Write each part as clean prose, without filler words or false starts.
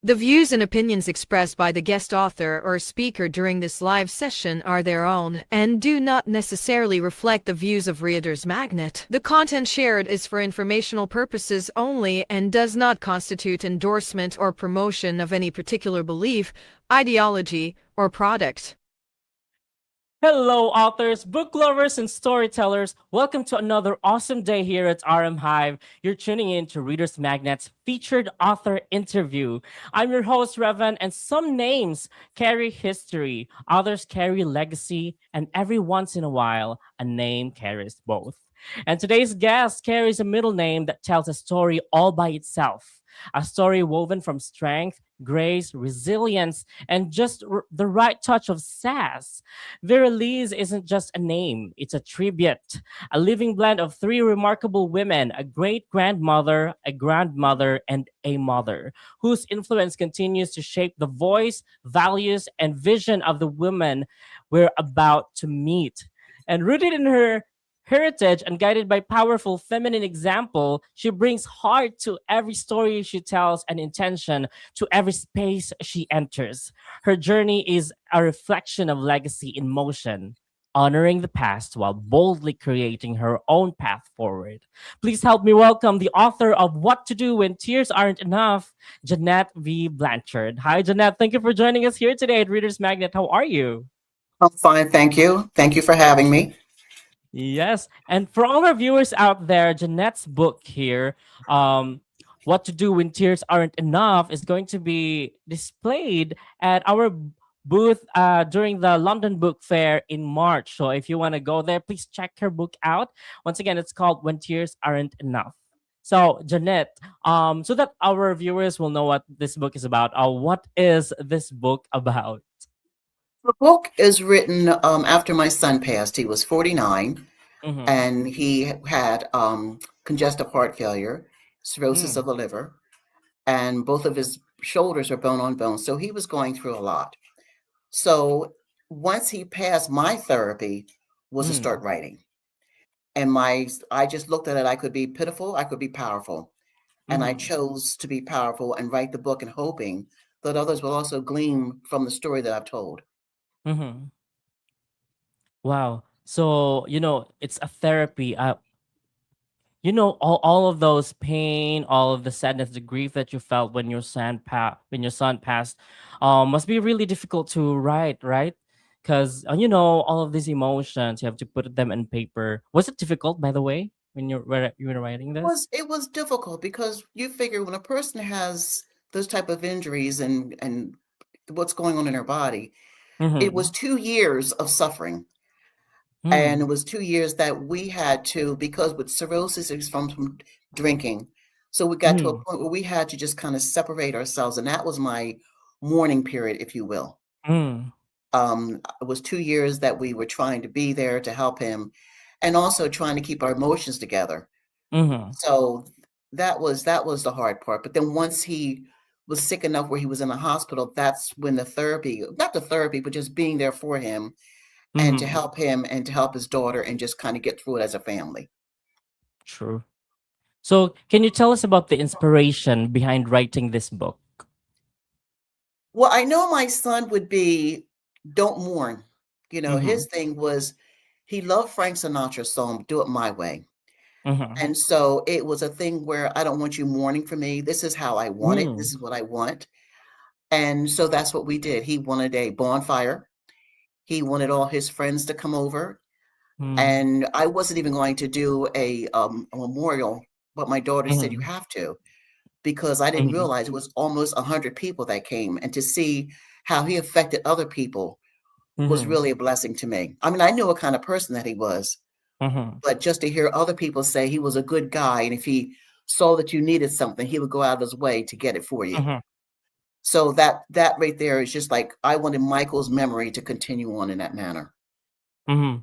The views and opinions expressed by the guest author or speaker during this live session are their own and do not necessarily reflect the views of Reader's Magnet. The content shared is for informational purposes only and does not constitute endorsement or promotion of any particular belief, ideology, or product. Hello, authors, book lovers, and storytellers. Welcome to another awesome day here at RM Hive. You're tuning in to Reader's Magnet's featured author interview. I'm your host, Revan, and some names carry history, others carry legacy, and every once in a while, a name carries both. And today's guest carries a middle name that tells a story all by itself. A story woven from strength, grace, resilience, and just the right touch of sass. Vera Lee's isn't just a name, it's a tribute, a living blend of three remarkable women, a great grandmother, a grandmother, and a mother, whose influence continues to shape the voice, values, and vision of the women we're about to meet. And rooted in her heritage and guided by powerful feminine example, she brings heart to every story she tells and intention to every space she enters. Her journey is a reflection of legacy in motion, honoring the past while boldly creating her own path forward. Please help me welcome the author of What to Do When Tears Aren't Enough, Janett V. Blanchard. Hi, Janett. Thank you for joining us here today at Reader's Magnet. How are you? I'm fine, thank you. Thank you for having me. Yes. And for all our viewers out there, Janett's book here, What to Do When Tears Aren't Enough, is going to be displayed at our booth during the London Book Fair in March. So if you want to go there, please check her book out. Once again, it's called When Tears Aren't Enough. So, Janett, so that our viewers will know what this book is about, what is this book about? The book is written after my son passed. He was 49 Mm-hmm. and he had congestive heart failure, cirrhosis Mm. of the liver, and both of his shoulders are bone on bone. So he was going through a lot. So once he passed, my therapy was to start Mm. writing. And I just looked at it. I could be pitiful, I could be powerful. And I Mm-hmm. chose to be powerful and write the book and hoping that others will also glean from the story that I've told. Mm-hmm. Wow. So, it's a therapy. All of those pain, all of the sadness, the grief that you felt when when your son passed, must be really difficult to write, right? Because all of these emotions, you have to put them in paper. Was it difficult, by the way, when you were writing this? It was difficult because you figure when a person has those type of injuries and what's going on in their body, it Mm-hmm. was 2 years of suffering. And it Mm. was 2 years that we had to, because with cirrhosis, it's from drinking. So we got to a Mm. point where we had to just kind of separate ourselves. And that was my mourning period, if you will. Mm. It was 2 years that we were trying to be there to help him and also trying to keep our emotions together. Mm-hmm. So that was the hard part. But then once he was sick enough where he was in the hospital, that's when the therapy, not the therapy, but just being there for him and to Mm-hmm. help him and to help his daughter and just kind of get through it as a family. True. So, can you tell us about the inspiration behind writing this book? Well, I know my son would be don't mourn. Mm-hmm. His thing was he loved Frank Sinatra's song, Do It My Way. Mm-hmm. And so it was a thing where I don't want you mourning for me. This is how I want it. This Mm. is what I want. And so that's what we did. He wanted a bonfire. He wanted all his friends to come over. Mm. And I wasn't even going to do a memorial, but my daughter said, you Mm-hmm. have to, because I didn't Mm-hmm. realize it was almost 100 people that came. And to see how he affected other people was Mm-hmm. really a blessing to me. I mean, I knew what kind of person that he was, Mm-hmm. but just to hear other people say he was a good guy. And if he saw that you needed something, he would go out of his way to get it for you. Mm-hmm. So that right there is just like I wanted Michael's memory to continue on in that manner. Mm-hmm.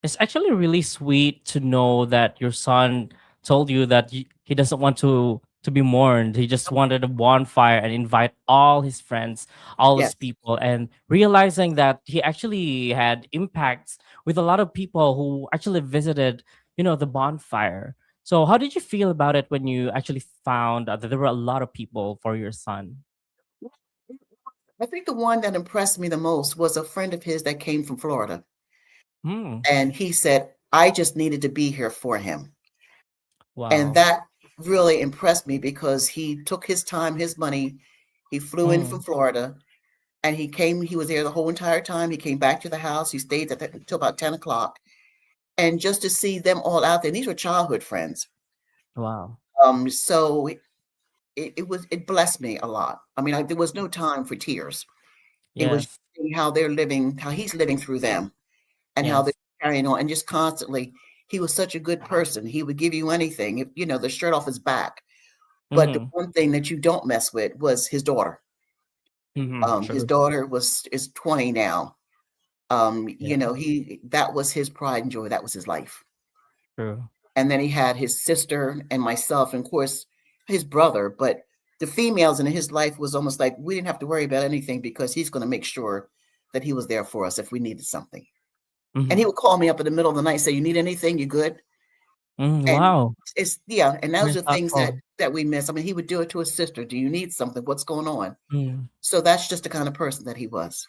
It's actually really sweet to know that your son told you that he doesn't want to be mourned. He just wanted a bonfire and invite all his friends, all his Yes. people, and realizing that he actually had impacts with a lot of people who actually visited, the bonfire. So, how did you feel about it when you actually found out that there were a lot of people for your son? I think the one that impressed me the most was a friend of his that came from Florida. And he said, I just needed to be here for him. And Wow. that really impressed me because he took his time, his money. He flew in from Florida and he was there the whole entire time. He came back to the house. He stayed until about 10 o'clock. And just to see them all out there, these were childhood friends. Wow. So it blessed me a lot. I mean, there was no time for tears. It was Yes. seeing how they're living, how he's living through them, and how they're Yes. carrying on, and just constantly. He was such a good person. He would give you anything, the shirt off his back. But the one thing that you don't mess with was his daughter. His True. daughter is 20 now. Yeah. That was his pride and joy. That was his life. True. And then he had his sister and myself, and of course his brother. But the females in his life was almost like we didn't have to worry about anything because he's going to make sure that he was there for us if we needed something. And he would call me up in the middle of the night and say, you need anything? You good? And Wow. and those Very are things that thoughtful. we miss. I mean, he would do it to his sister. Do you need something? What's going on? So that's just the kind of person that he was.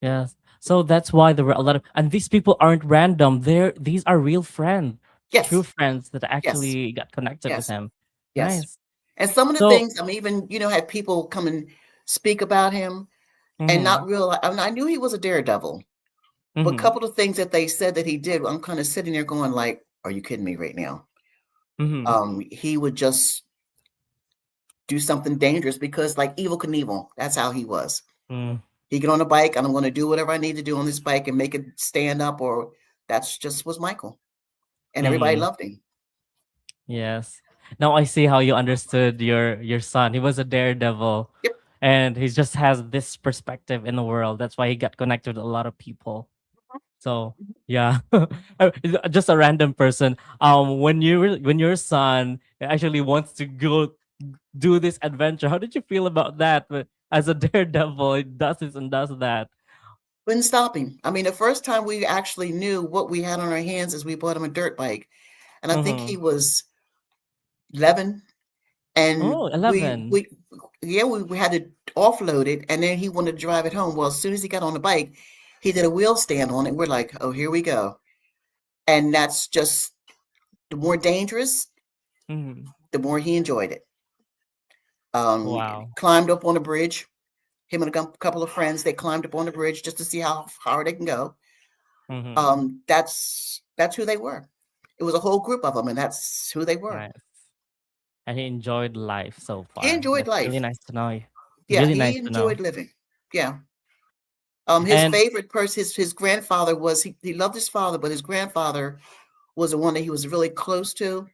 Yes. So that's why there were a lot of, and these people aren't random. These are real friends, true Yes, friends that yes, actually got connected with yes, him. yes. Nice. And some of the So, things, I mean, even, had people come and speak about him and not realize, I mean, I knew he was a daredevil, but a couple of things that they said that he did, I'm kind of sitting there going like, are you kidding me right now? He would just do something dangerous because like Evel Knievel, that's how he was. He get on a bike and I'm going to do whatever I need to do on this bike and make it stand up, or that's just was Michael. And everybody loved him. Yes. Now I see how you understood your son. He was a daredevil, Yep. and he just has this perspective in the world. That's why he got connected with a lot of people. So yeah, just a random person. When your son actually wants to go do this adventure, how did you feel about that? But as a daredevil, he does this and does that. Wouldn't stop him. I mean, the first time we actually knew what we had on our hands is we bought him a dirt bike. And I think he was 11. And Oh, we 11. we yeah, we had to offload it, and then he wanted to drive it home. Well, as soon as he got on the bike, he did a wheel stand on it. We're like, oh, here we go. And that's just the more dangerous, the more he enjoyed it. Wow. Climbed up on a bridge. Him and a couple of friends, they climbed up on the bridge just to see how far they can go. That's who they were. It was a whole group of them, and that's who they were. Nice. And he enjoyed life so He far. enjoyed That's really life. nice to know. Yeah, Really he nice to know. enjoyed living. Yeah. His And favorite person, his grandfather was, he loved his father, but his grandfather was the one that he was really close to.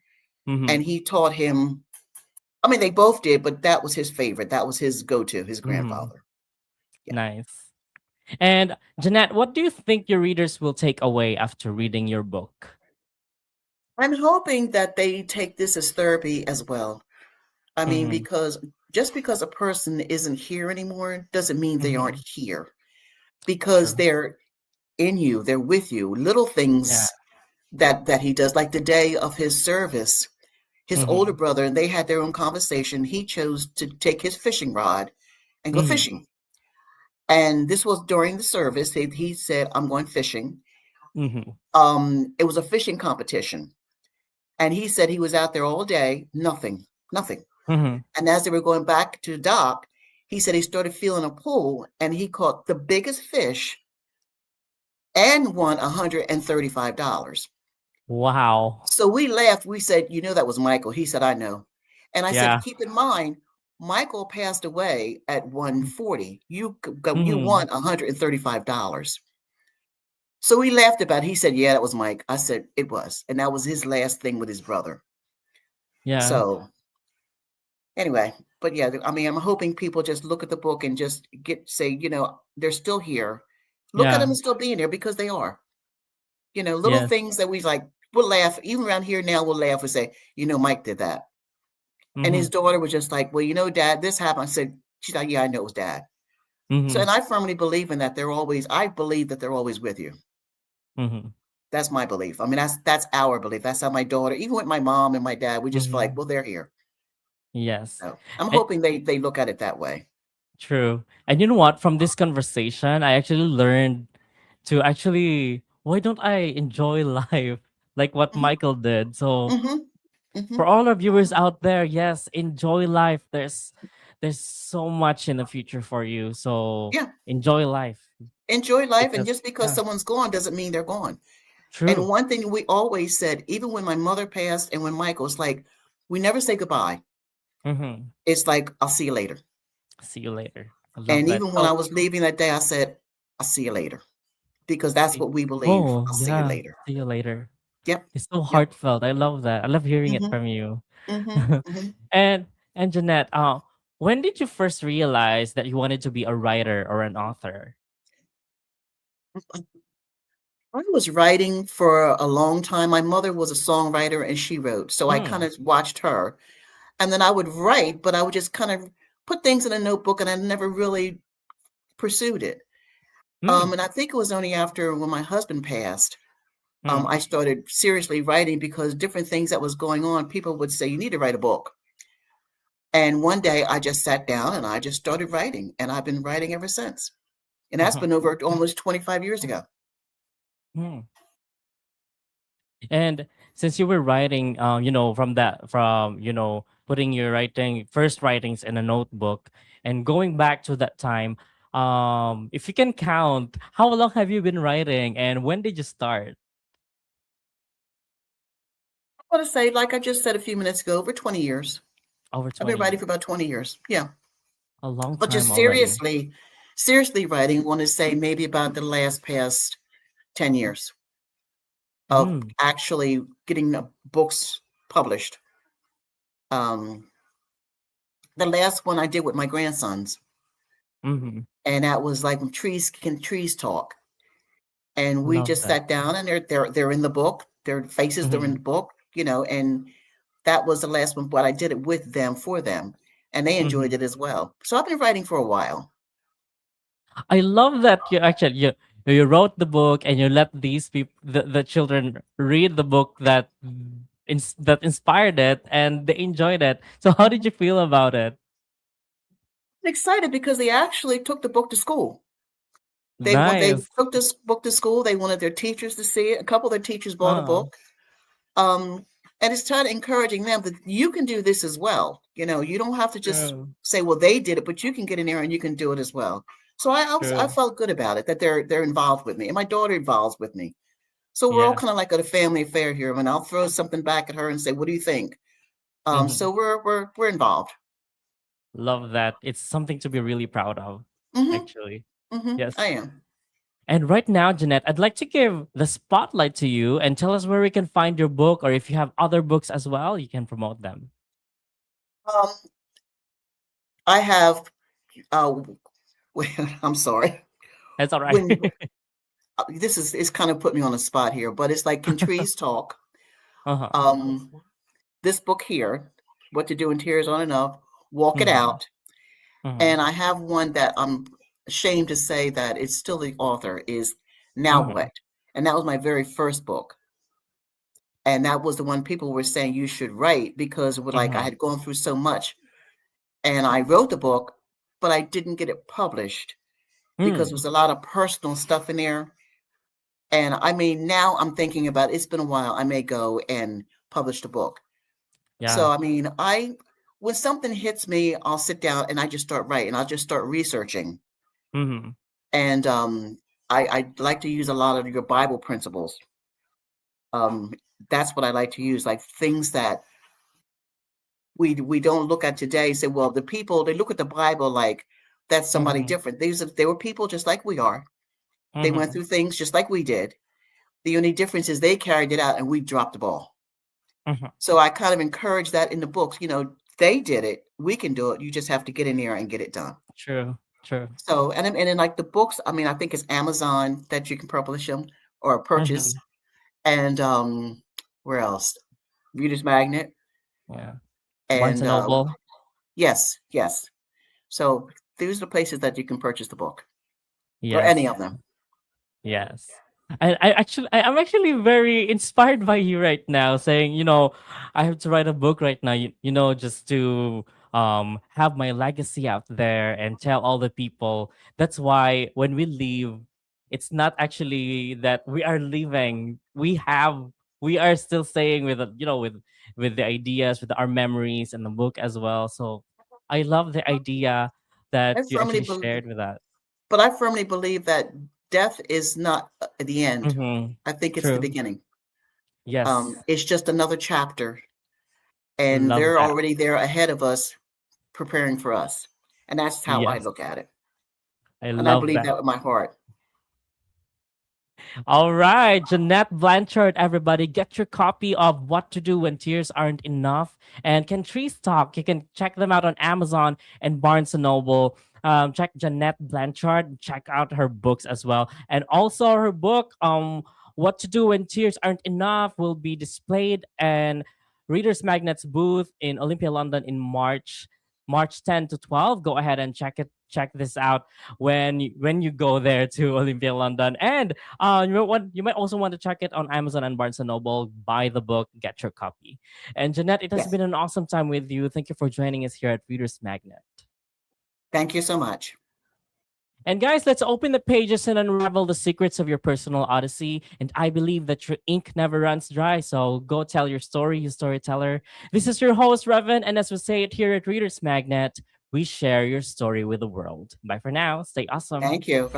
And he taught him, I mean, they both did, but that was his favorite. That was his go-to, his grandfather. Yeah. nice. And Janett, what do you think your readers will take away after reading your book? I'm hoping that they take this as therapy as well. I mean, because just because a person isn't here anymore doesn't mean they aren't here, because True. they're in you, they're with you. Little Yeah. things that he does, like the day of his service, his older brother, and they had their own conversation. He chose to take his fishing rod and go fishing. And this was during the service. He said, I'm going fishing. It was a fishing competition. And he said he was out there all day, nothing. And as they were going back to the dock, he said he started feeling a pull and he caught the biggest fish and won $135. Wow. So we laughed. We said, that was Michael. He said, I know. And I said, Yeah. keep in mind, Michael passed away at 140. You won $135. So we laughed about it. He said, yeah, that was Mike. I said, it was. And that was his last thing with his brother. Yeah. So anyway, but yeah, I mean, I'm hoping people just look at the book and just say, they're still here. Look at them and still being there, because they are. Little things that we like, we'll laugh. Even around here now, we'll laugh and say, Mike did that. And his daughter was just like, well, Dad, this happened. I said, she's like, yeah, I know it was Dad. So, and I firmly believe in that. I believe that they're always with you. That's my belief. I mean, that's our belief. That's how my daughter, even with my mom and my dad, we just feel like, well, they're here. Yes. So I'm hoping they look at it that way. True. And you know what? From this conversation, I actually learned to actually, why don't I enjoy life like what Hmm. Michael did? So Hmm. Hmm. for all our viewers out there, yes, enjoy life. There's so much in the future for you. So Yeah. enjoy life Enjoy life, and because just because yeah, someone's gone doesn't mean they're gone. And true. one thing we always said, even when my mother passed and when Michael's like, we never say goodbye. Hmm. It's like, I'll see you later. See you later. I love And that. even when I Oh, was leaving that day, I said, I'll see you later, because that's see- what we believe. oh I'll see you yeah. later. See you later. Yep. It's so Yep. heartfelt. I love that. I love hearing it Hmm. from you. Hmm. Hmm. and and Jeanette, when did you first realize that you wanted to be a writer or an author? I was writing for a long time. My mother was a songwriter and she wrote. So I kind Mm, of watched her. And then I would write, but I would just kind of put things in a notebook and I never really pursued it. mm, And I think it was only after when my husband passed, mm. I started seriously writing, because different things that was going on, people would say, you need to write a book. And one day I just sat down and I just started writing, and I've been writing ever since. And that's been over almost 25 years ago. Mm. And since you were writing, from putting your writing first writings in a notebook and going back to that time, if you can count, how long have you been writing and when did you start? I want to say, like I just said a few minutes ago, over 20 years. Over I've been 20 writing years. for about 20 years. Yeah. A long But time just already. seriously writing, I want to say maybe about the last past 10 years of Mm, actually getting the books published. Um, the last one I did with my grandsons, mhm. and that was like when trees can trees talk. And we Love just that. sat down, and they're in the book. Their faces, they're in Mhm, the book, and that was the last one, but I did it with them, for them, and they enjoyed mhm. it as well. So I've been writing for a while. I love that you wrote the book and you let these people the children read the book that inspired it and they enjoyed it. So how did Mhm. you feel about it? I'm excited because they actually took the book to school. They Nice. took this book to school. They wanted their teachers to see it. A couple of their teachers bought a Uh, book. Um, and it's kind of encouraging them that you can do this as well. You don't have to just true, say, well, they did it, but you can get in there and you can do it as well. So I true. felt good about it, that they're involved with me, and my daughter involves with me. So we're all Yeah. kind of like at a family affair here. I mean, I'll throw something back at her and say, "What do you think?" Hmm. So we're involved. Love that. It's something to be really proud of, Hmm. actually. Hmm. I Yes. am. And right now, Jeanette, I'd like to give the spotlight to you and tell us where we can find your book, or if you have other books as well, you can promote them. Um, I have. Uh, I'm sorry. That's all right. When this is it's kind of put me on a spot here, but it's like, can trees talk? Uh-huh. Um, this book here, What to Do in Tears on and Off, Walk It Mhm. Out, Mhm. and I have one that I'm ashamed to say that it's still the author is Now Mhm. What, and that was my very first book. And that was the one people were saying you should write, because with, like, I Mhm. had gone through so much, and I wrote the book, but I didn't get it published because there Mm. was a lot of personal stuff in there. And I mean, now I'm thinking about it's been a while. I may go and publish the book. Yeah. So I mean, I when something hits me, I'll sit down and I just start writing. I'll just start researching, Mhm. and I like to use a lot of your Bible principles. Um, that's what I like to use, like things that we don't look at today. Say, well, the people, they look at the Bible like that's somebody Mhm. different. They were people just like we are. They went Mhm. through things just like we did. The only difference is they carried it out and we dropped the ball. Mhm. So I kind of encourage that in the books. They did it. We can do it. You just have to get in there and get it done. True. True. So, and then like the books, I mean, I think it's Amazon that you can publish them or purchase. Mhm. And where else? Reader's Magnet. Yeah. Barnes And and Noble. yes, yes. So these are the places that you can purchase the book, or any Yes. of them. Yes. I'm actually very inspired by you right now saying, I have to write a book right now, just to have my legacy out there and tell all the people. That's why when we leave, it's not actually that we are leaving. We are still staying with with the ideas, with our memories and the book as well. So I love the idea that I you firmly actually believe, shared with that. but I firmly believe that death is not the end. Mm-hmm. I think it's the True. beginning. Yes. It's just another chapter, and Love they're that. already there ahead of us, preparing for us. And that's how I Yes. look at it. I And I love believe that. that with my heart. All right, Janett Blanchard, everybody, get your copy of What to Do When Tears Aren't Enough and Can Trees Talk. You can check them out on Amazon and Barnes and Noble. Check Janett Blanchard, check out her books as well. And also her book, What to Do When Tears Aren't Enough, will be displayed in Reader's Magnet's booth in Olympia, London in March 10 to 12. Go ahead and check this out when you go there to Olympia, London. And you might also want to check it on Amazon and Barnes and Noble. Buy the book, get your copy. And Janett, it has Yes. been an awesome time with you. Thank you for joining us here at Reader's Magnet. Thank you so much. And guys, let's open the pages and unravel the secrets of your personal odyssey. And I believe that your ink never runs dry. So go tell your story, you storyteller. This is your host, Revan. And as we say it here at Reader's Magnet, we share your story with the world. Bye for now. Stay awesome. Thank you.